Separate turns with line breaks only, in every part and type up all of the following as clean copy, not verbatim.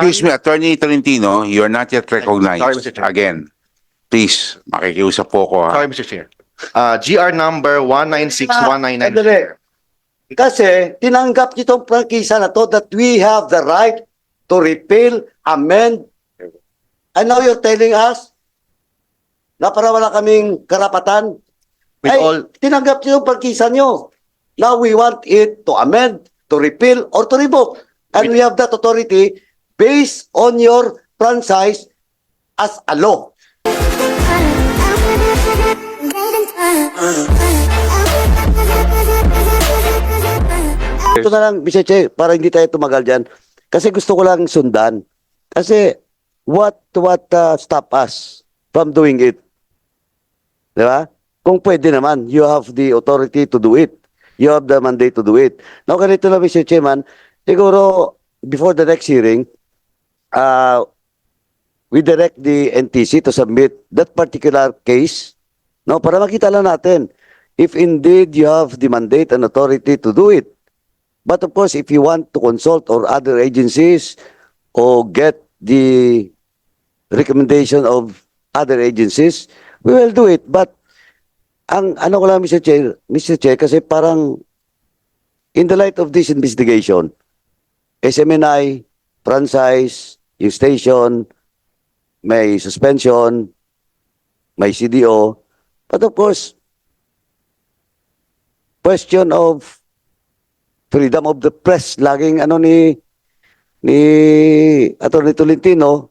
Excuse me, Attorney Tolentino, you are not yet recognized.
Sorry, Mr. Chair.
Again, please, makikiusap po ko ha.
Sorry, Mr. Chair. GR number 1961999.
Sandali. Kasi tinanggap nitong prangkisa na to that we have the right to repeal, amend, and now you're telling us na para wala kaming karapatan.
With all-
tinanggap nyo yung prangkisa nyo. Now we want it to amend, to repeal, or to revoke. And we have that authority based on your franchise as a law. Ito na lang, Mr. Che, para hindi tayo tumagal dyan. Kasi gusto ko lang sundan. Kasi what stop us from doing it? Di ba? Kung pwede naman, you have the authority to do it. You have the mandate to do it. Now, ganito na, Mr. Chairman, siguro, before the next hearing, we direct the NTC to submit that particular case, no, para makita lang natin if indeed you have the mandate and authority to do it. But of course, if you want to consult or other agencies or get the recommendation of other agencies, we will do it. But ang ano ko lang, Mr. Chair, kasi parang in the light of this investigation, SMNI, franchise, yung station, may suspension, may CDO, but of course, question of freedom of the press, laging ano ni Atty. Tolentino,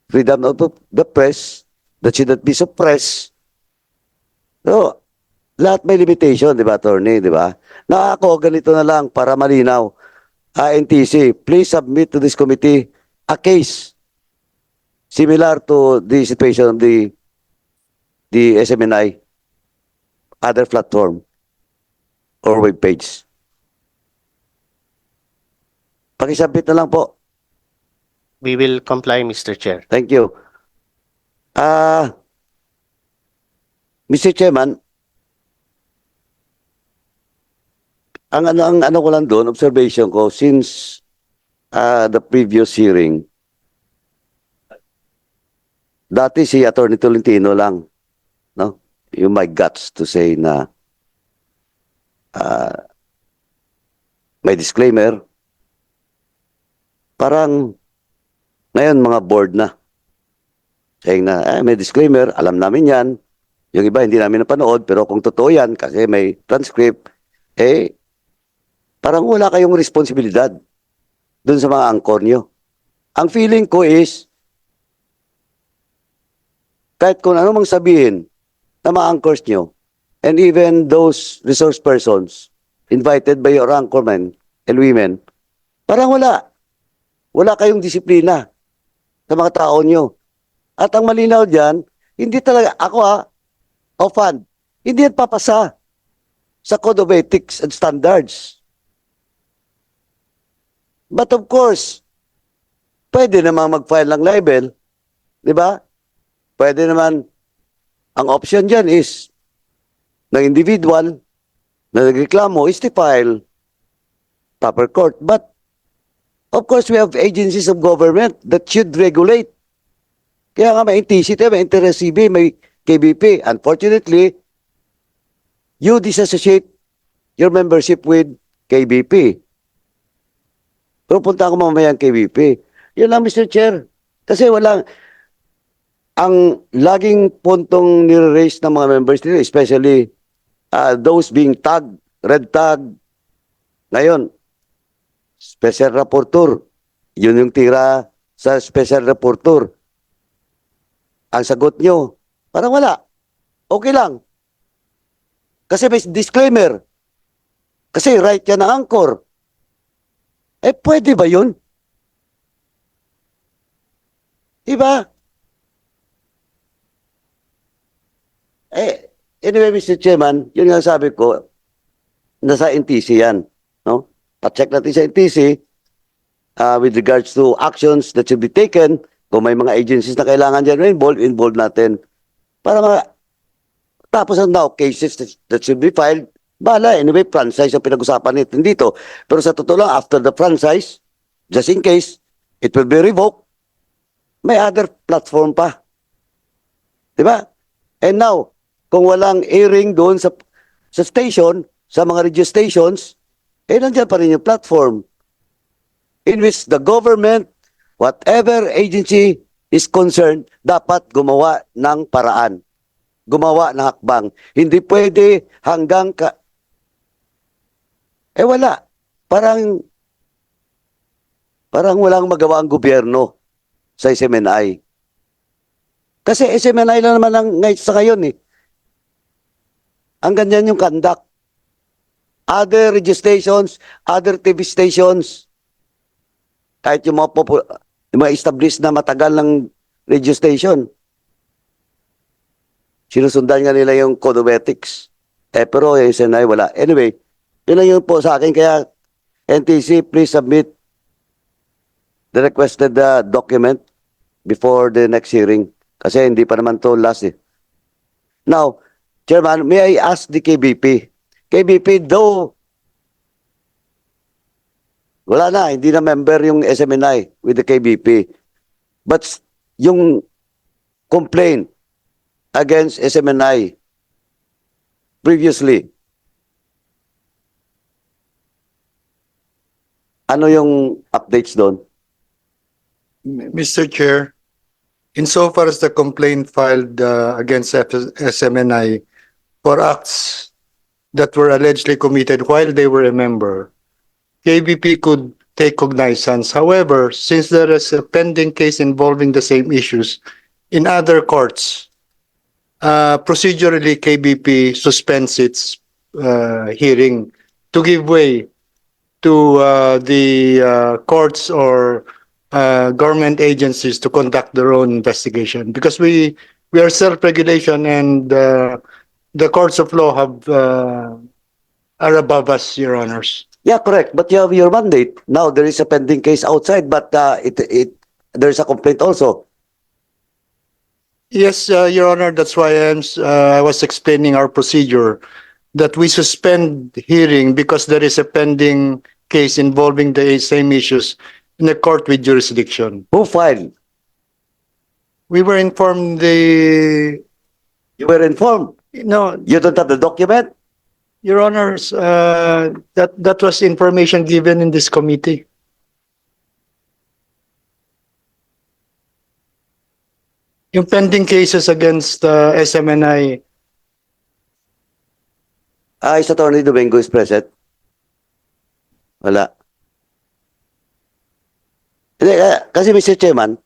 freedom of the press, that should not be suppressed. So, lahat may limitation, di ba, attorney, di ba? Na ako, ganito na lang, para malinaw. NTC, please submit to this committee a case similar to the situation of the SMNI, other platform or web page. Pakisubmit na lang po.
We will comply, Mr. Chair.
Thank you. Mr. Chairman, ang ano ko lang doon, observation ko, since the previous hearing, dati si Atty. Tolentino lang, no? You my guts to say na may disclaimer. Parang ngayon mga board na saying na may disclaimer, alam namin yan. Yung iba hindi namin napanood, pero kung totoo yan kasi may transcript, parang wala kayong responsibilidad dun sa mga angkor nyo. Ang feeling ko is kahit kung ano mang sabihin ng mga anchors nyo, and even those resource persons invited by your anchormen and women, parang wala. Wala kayong disiplina sa mga tao nyo. At ang malinaw dyan, hindi talaga, ako offhand, hindi yan papasa sa Code of Ethics and Standards. But of course, pwede naman mag-file ng libel, di ba? Pwede naman, ang option dyan is, ng individual na nagreklamo is to file proper court. But, of course, we have agencies of government that should regulate. Kaya nga may NTC, may Inter-SCB, may KBP. Unfortunately, you disassociate your membership with KBP. Pero punta ako mamaya ang KBP. Yun lang, Mr. Chair. Kasi walang, ang laging puntong nire-raise ng mga members nila, especially those being tagged, red tag. Ngayon, special rapporteur. Yun yung tira sa special rapporteur. Ang sagot nyo, parang wala. Okay lang. Kasi may disclaimer. Kasi right yan ang anchor. Pwede ba yun? Diba? Anyway, Mr. Chairman, yun nga sabi ko, nasa NTC yan. No? Pa-check natin sa NTC with regards to actions that should be taken. Kung may mga agencies na kailangan dyan involve natin. Para tapos ang now cases that should be filed, bala, anyway, franchise ang pinag-usapan natin dito. Pero sa totoo lang, after the franchise, just in case, it will be revoked. May other platform pa. Di ba? And now, kung walang airing doon sa station, sa mga radio stations, nandiyan pa rin yung platform in which the government, whatever agency is concerned, dapat gumawa ng paraan. Gumawa ng hakbang. Hindi pwede hanggang wala. Parang walang magawa ang gobyerno sa SMNI. Kasi SMNI lang naman sa ngayon eh. Ang ganyan yung conduct. Other radio stations, other TV stations, kahit yung mga established na matagal ng radio station, sinusundan nga nila yung code of ethics. Pero yung SMNI wala. Anyway, yun lang yun po sa akin. Kaya NTC, please submit the requested document before the next hearing. Kasi hindi pa naman to last eh. Now, Chairman, may I ask the KBP? KBP, though, wala na, hindi na member yung SMNI with the KBP. But yung complaint against SMNI previously, ano yung updates doon?
Mr. Chair, insofar as the complaint filed against SMNI for acts that were allegedly committed while they were a member, KBP could take cognizance. However, since there is a pending case involving the same issues in other courts, procedurally KBP suspends its hearing to give way to the courts or government agencies to conduct their own investigation, because we are self-regulation, and the courts of law are above us, Your Honors.
Yeah, correct. But you have your mandate. Now, there is a pending case outside, but there's a complaint also.
Yes, Your Honor, that's why I was explaining our procedure, that we suspend hearing because there is a pending case involving the same issues in a court with jurisdiction.
Who filed?
We were informed
You were informed.
no,
You don't have the document?
Your Honors, that was information given in this committee. Yung pending cases against SMNI,
Is Attorney Domingo is present? Wala. Hindi, kasi Mr. Chairman,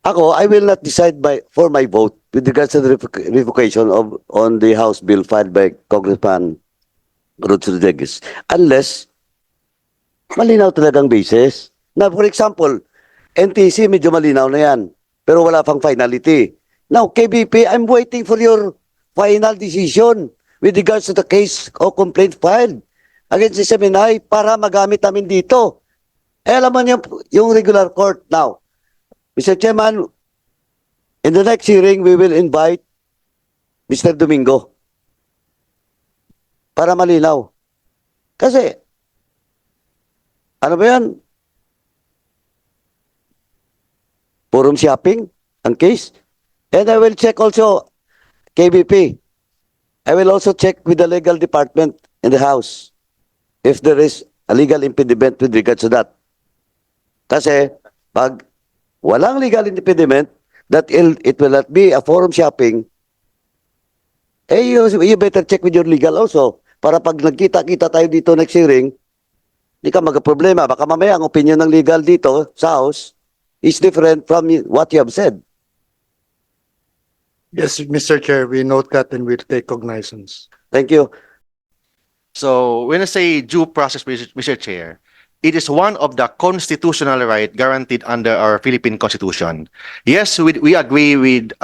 I will not decide for my vote with regards to the revocation on the House bill filed by Congressman Ruth Rodriguez unless malinaw talagang basis. Na for example, NTC medyo malinaw na yan pero wala pang finality. Now, KBP, I'm waiting for your final decision with regards to the case o complaint filed against SMNI para magamit namin dito. Alam mo yung regular court. Now, Mr. Chairman, in the next hearing, we will invite Mr. Domingo para malinaw. Kasi, ano ba yan? Forum shopping ang case. And I will check also, KBP, I will also check with the legal department in the House if there is a legal impediment with regards to that. Kasi, pag walang legal impediment, that it will not be a forum shopping, you better check with your legal also. Para pag nagkita-kita tayo dito next hearing, di ka magka-problema. Baka mamaya ang opinion ng legal dito sa House is different from what you have said.
yes, Mr. Chair, we note that and we'll take cognizance.
Thank you.
So when I say due process, Mr. Chair, it is one of the constitutional right guaranteed under our Philippine Constitution. Yes, we agree with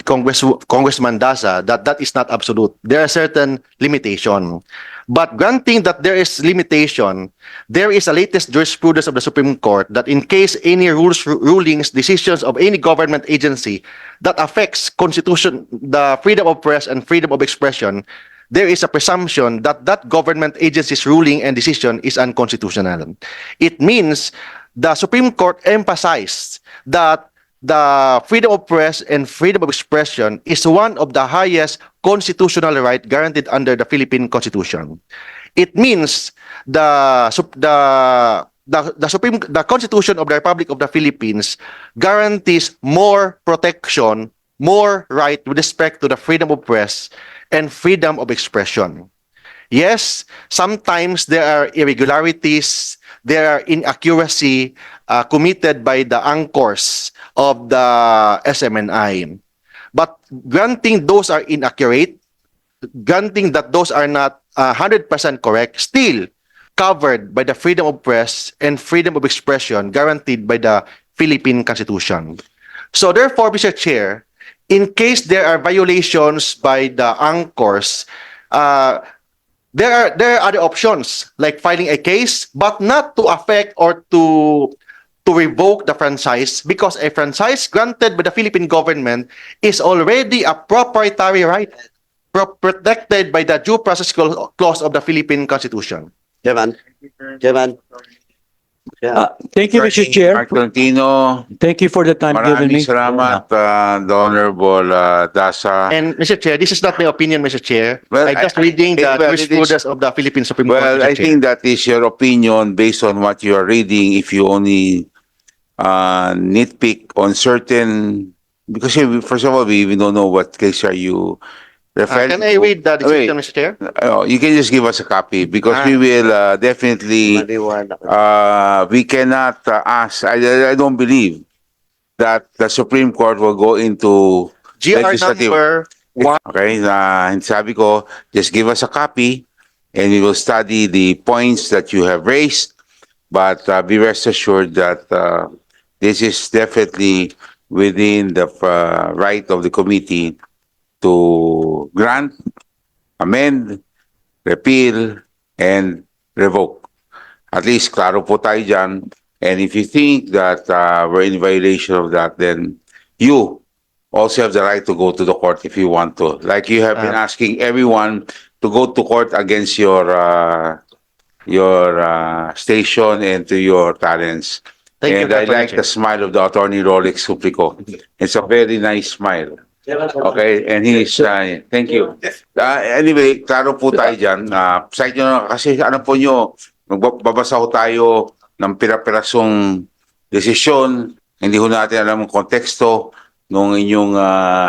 Congressman Daza that is not absolute. There are certain limitations. But granting that there is limitation, there is a latest jurisprudence of the Supreme Court that in case any rulings, decisions of any government agency that affects constitution, the freedom of press and freedom of expression, there is a presumption that that government agency's ruling and decision is unconstitutional. It means the Supreme Court emphasized that the freedom of press and freedom of expression is one of the highest constitutional right guaranteed under the Philippine Constitution. It means the Constitution of the Republic of the Philippines guarantees more protection, more right with respect to the freedom of press and freedom of expression. Yes, sometimes there are irregularities, there are inaccuracy committed by the anchors of the SMNI. But granting those are inaccurate, granting that those are not 100% correct, still covered by the freedom of press and freedom of expression guaranteed by the Philippine Constitution. So therefore, Mr. Chair, in case there are violations by the anchors, there are other options like filing a case, but not to affect or to revoke the franchise, because a franchise granted by the Philippine government is already a proprietary right protected by the due process clause of the Philippine Constitution.
Chairman. Chairman. Yeah.
Thank you, Mr. Chair.
Mark Tolentino,
Thank you for the time given
maraming
me.
salamat, the Honorable Dasa.
And Mr. Chair, this is not my opinion, Mr. Chair.
Well,
I'm just reading the
well, it is-
jurisprudence of the Philippine Supreme Court.
Well,
Mr.
I
Chair.
think that is your opinion based on what you are reading. If you only nitpick on certain, because first of all, we even don't know what case are you referring
Can I
to.
read the decision,
Wait.
Mr. Chair?
You can just give us a copy because we will definitely,
Maliwanag.
we cannot ask, I don't believe that the Supreme Court will go into
GR
legislative.
number
Okay, sabi ko, just give us a copy and we will study the points that you have raised. But be rest assured that this is definitely within the right of the committee to grant, amend, repeal, and revoke. At least klaro po tayo dyan. And if you think that we're in violation of that, then you also have the right to go to the court if you want to. Like you have been asking everyone to go to court against your station and to your talents.
Thank you,
And I
Dr.
like
Chair.
the smile of the attorney Rolex Suplico. It's a very nice smile. Okay, and he's, thank you. Anyway, klaro po tayo dyan. Side nyo na, kasi ano po nyo, magbabasa ho tayo ng pira-pirasong desisyon, hindi ho natin alam ang konteksto nung inyong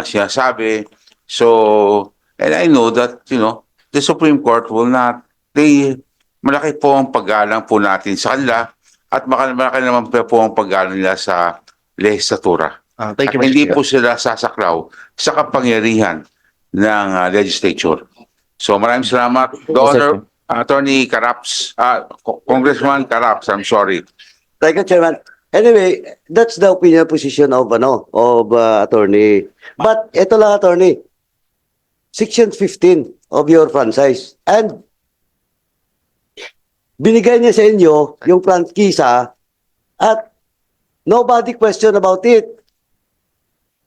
sinasabi. So, and I know that, the Supreme Court will not, malaki po ang paggalang po natin sa kanila at malaki naman po ang paggalang nila sa legislatura.
Thank you,
At
Mr.
hindi
Chair.
po sila sasaklaw sa kapangyarihan ng legislature. So maraming salamat. The Attorney Caraps, Congressman Caraps, I'm sorry.
Thank you, Chairman. Anyway, that's the opinion position of attorney. But ito lang, attorney. Section 15 of your franchise. And binigay niya sa inyo yung frankisa at nobody question about it.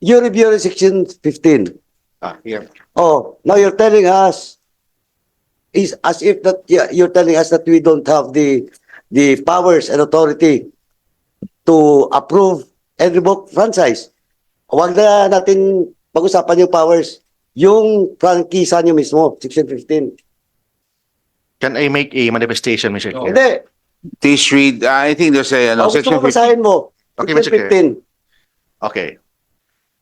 You review Section 15.
Here.
Oh, now you're telling us is as if that you're telling us that we don't have the powers and authority to approve and revoke franchise. Huwag na natin pag-usapan yung powers. Yung frankisa nyo mismo, Section 15.
Can I make a manifestation, Mr. Chair?
Hindi.
Please read, I think there's a,
Gusto
section
mo
15.
basahin mo.
Okay,
Section
Mr. Chair.
15.
Okay.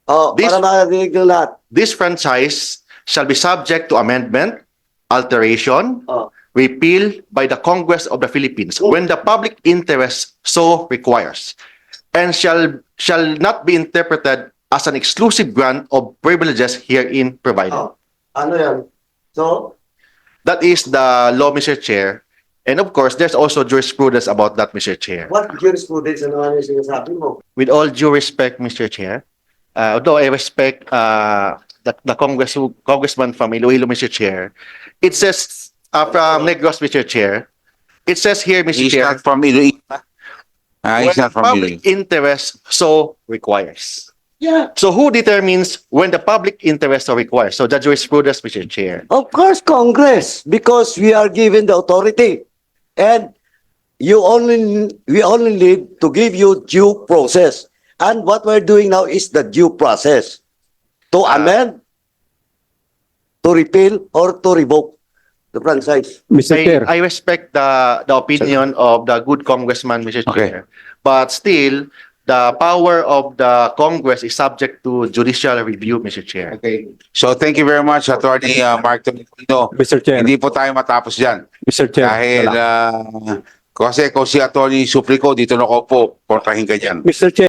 Oh,
This-
para makarinig ng lahat.
This franchise shall be subject to amendment, alteration,
Oh.
repeal by the Congress of the Philippines when the public interest so requires, and shall not be interpreted as an exclusive grant of privileges herein provided.
Oh. Ano yan? So,
That is the law, Mr. Chair. And of course, there's also jurisprudence about that, Mr. Chair.
what jurisprudence ano yung sinasabi mo?
With all due respect, Mr. Chair, although I respect the congressman from Iloilo, Mr. Chair, it says from Negros, Mr. Chair, it says here, Mr.
He's
Chair,
not from Iloilo. He's
when
not from
public
Iloilo.
interest so requires.
Yeah.
So who determines when the public interest so requires? So the jurisprudence, Mr. Chair.
Of course, Congress, because we are given the authority. And we only need to give you due process. And what we're doing now is the due process. To amend, to repeal, or to revoke the franchise.
Mr. Chair.
I respect the opinion of the good congressman, Mr.
Okay.
Chair. But still, the power of the Congress is subject to judicial review, Mr. Chair.
Okay. So thank you very much, Attorney Mark Tolentino.
Mr. Chair.
Hindi po tayo matapos dyan.
Mr. Chair.
Dahil kasi kung si Attorney Suplico dito na ko po, portahin ka dyan.
Mr. Chair.